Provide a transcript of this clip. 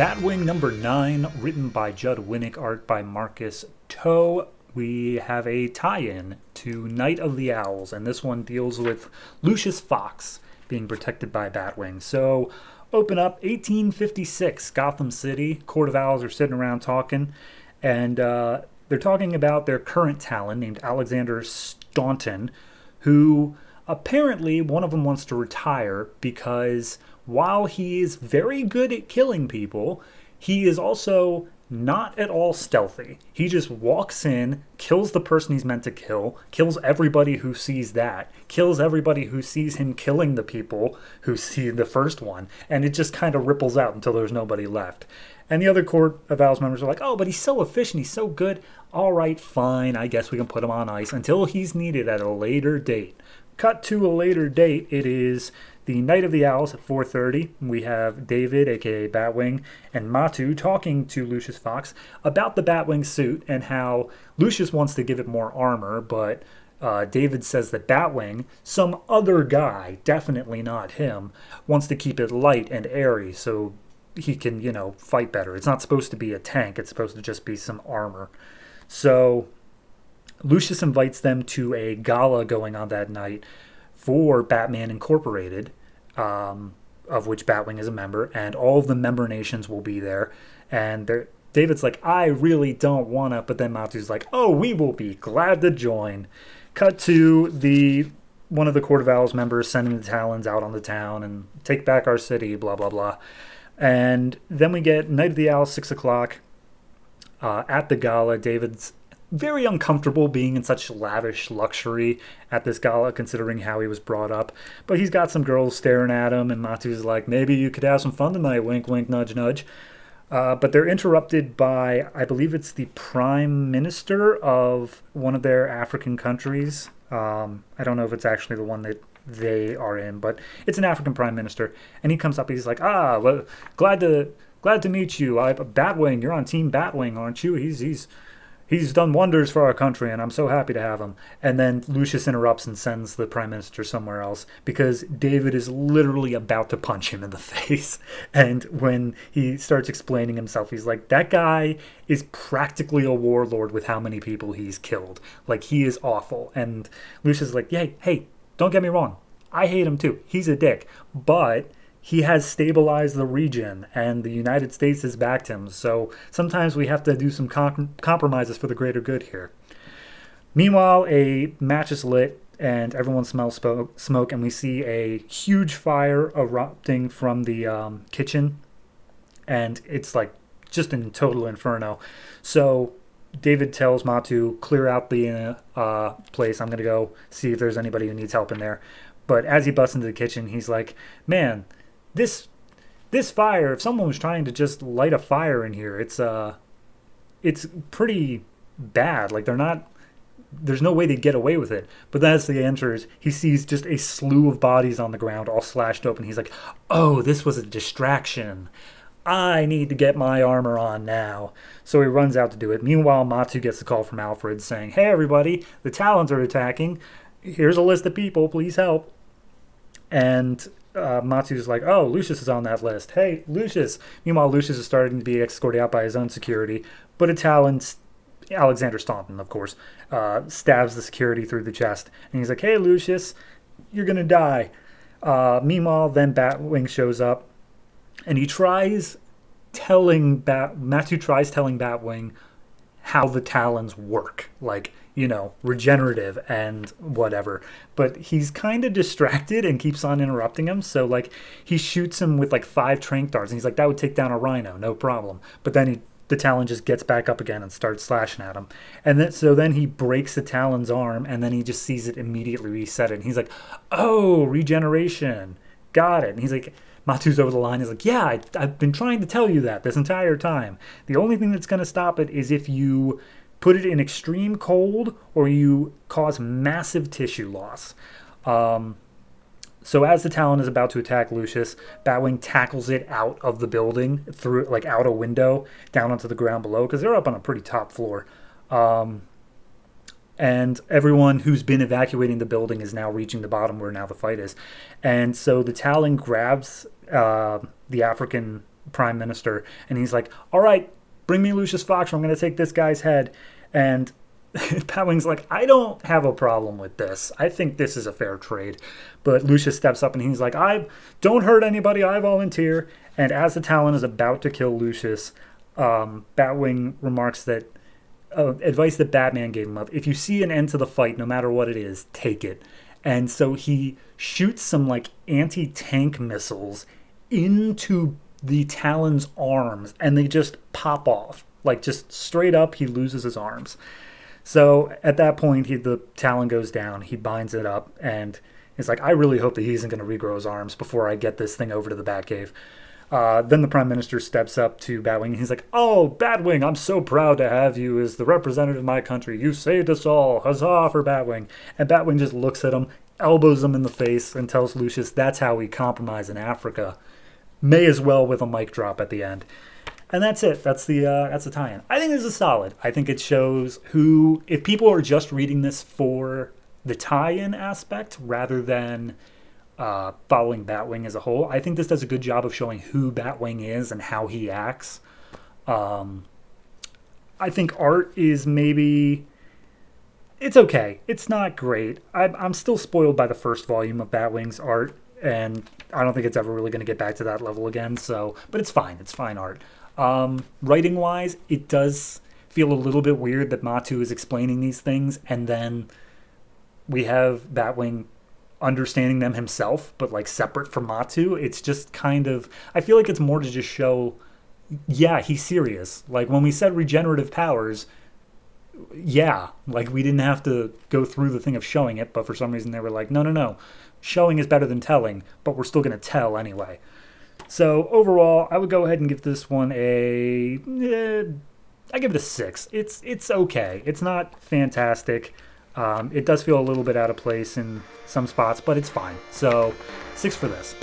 Batwing number 9, written by Judd Winnick, art by Marcus Toe. We have a tie-in to Night of the Owls, and this one deals with Lucius Fox being protected by Batwing. So, open up 1856, Gotham City. Court of Owls are sitting around talking, and they're talking about their current Talon named Alexander Staunton, who apparently one of them wants to retire because while he is very good at killing people, he is also not at all stealthy. He just walks in, kills the person he's meant to kill, kills everybody who sees that, kills everybody who sees him killing the people who see the first one, and it just kind of ripples out until there's nobody left. And the other Court of Owls members are like, oh, but he's so efficient, he's so good. All right, fine, I guess we can put him on ice until he's needed at a later date. Cut to a later date, it is the Night of the Owls at 4:30. We have David, aka Batwing, and Matu talking to Lucius Fox about the Batwing suit and how Lucius wants to give it more armor, but David says that Batwing, some other guy, definitely not him, wants to keep it light and airy so he can, fight better. It's not supposed to be a tank, it's supposed to just be some armor. So Lucius invites them to a gala going on that night for Batman Incorporated, of which Batwing is a member, and all of the member nations will be there. And David's like, I really don't want to, but then Matu's like, oh, we will be glad to join. Cut to one of the Court of Owls members sending the Talons out on the town and take back our city, blah, blah, blah. And then we get Night of the Owls, 6 o'clock. At the gala, David's very uncomfortable being in such lavish luxury at this gala, considering how he was brought up. But he's got some girls staring at him, and Matu's like, maybe you could have some fun tonight, wink, wink, nudge, nudge. But they're interrupted by, I believe it's the prime minister of one of their African countries. I don't know if it's actually the one that they are in, but it's an African prime minister. And he comes up, he's like, well, glad to meet you. Batwing, you're on Team Batwing, aren't you? He's done wonders for our country, and I'm so happy to have him. And then Lucius interrupts and sends the prime minister somewhere else because David is literally about to punch him in the face. And when he starts explaining himself, he's like, that guy is practically a warlord with how many people he's killed. Like, he is awful. And Lucius is like, hey, don't get me wrong. I hate him too. He's a dick. But he has stabilized the region, and the United States has backed him. So sometimes we have to do some compromises for the greater good here. Meanwhile, a match is lit, and everyone smells smoke, and we see a huge fire erupting from the kitchen, and it's like just in total inferno. So David tells Matu, clear out the place. I'm going to go see if there's anybody who needs help in there. But as he busts into the kitchen, he's like, man, this fire, if someone was trying to just light a fire in here, it's pretty bad. Like, there's no way they'd get away with it. But then as he enters, he sees just a slew of bodies on the ground, all slashed open. He's like, oh, this was a distraction. I need to get my armor on now. So he runs out to do it. Meanwhile, Matu gets a call from Alfred saying, hey, everybody, the Talons are attacking. Here's a list of people. Please help. And Matu's like, oh, Lucius is on that list. Hey, Lucius. Meanwhile, Lucius is starting to be escorted out by his own security. But a Talon, Alexander Staunton, of course, stabs the security through the chest. And he's like, hey, Lucius, you're going to die. Meanwhile, then Batwing shows up. And he tries Matu tries telling Batwing how the Talons work. Like, regenerative and whatever. But he's kind of distracted and keeps on interrupting him. So, he shoots him with, 5 tranq darts. And he's like, that would take down a rhino, no problem. But then the Talon just gets back up again and starts slashing at him. And then he breaks the Talon's arm, and then he just sees it immediately reset it. And he's like, oh, regeneration. Got it. And he's like, Matu's over the line. He's like, yeah, I've been trying to tell you that this entire time. The only thing that's going to stop it is if you put it in extreme cold or you cause massive tissue loss. So as the Talon is about to attack Lucius, Batwing tackles it out of the building, through out a window, down onto the ground below, because they're up on a pretty top floor. And everyone who's been evacuating the building is now reaching the bottom where now the fight is. And so the Talon grabs the African prime minister, and he's like, all right, bring me Lucius Fox, or I'm going to take this guy's head. And Batwing's like, I don't have a problem with this. I think this is a fair trade. But Lucius steps up and he's like, I don't hurt anybody. I volunteer. And as the Talon is about to kill Lucius, Batwing remarks that advice that Batman gave him of, if you see an end to the fight, no matter what it is, take it. And so he shoots some like anti-tank missiles into the Talon's arms, and they just pop off. Like just straight up, he loses his arms. So at that point, the Talon goes down. He binds it up, and he's like, I really hope that he isn't going to regrow his arms before I get this thing over to the Batcave. Then the Prime Minister steps up to Batwing, and he's like, oh, Batwing, I'm so proud to have you as the representative of my country. You saved us all. Huzzah for Batwing. And Batwing just looks at him, elbows him in the face, and tells Lucius that's how we compromise in Africa. May as well with a mic drop at the end. And that's it. That's the tie-in. I think this is solid. I think it shows who, if people are just reading this for the tie-in aspect rather than following Batwing as a whole, I think this does a good job of showing who Batwing is and how he acts. I think art is maybe, it's okay. It's not great. I'm still spoiled by the first volume of Batwing's art, and I don't think it's ever really going to get back to that level again. So, but it's fine. It's fine art. Writing wise, it does feel a little bit weird that Matu is explaining these things, and then we have Batwing understanding them himself, but like separate from Matu. It's just kind of, I feel like it's more to just show, yeah, he's serious. Like when we said regenerative powers, yeah, like we didn't have to go through the thing of showing it, but for some reason they were like, no, showing is better than telling, but we're still going to tell anyway. So overall, I would go ahead and give this one I give it a 6. It's okay. It's not fantastic. It does feel a little bit out of place in some spots, but it's fine. So 6 for this.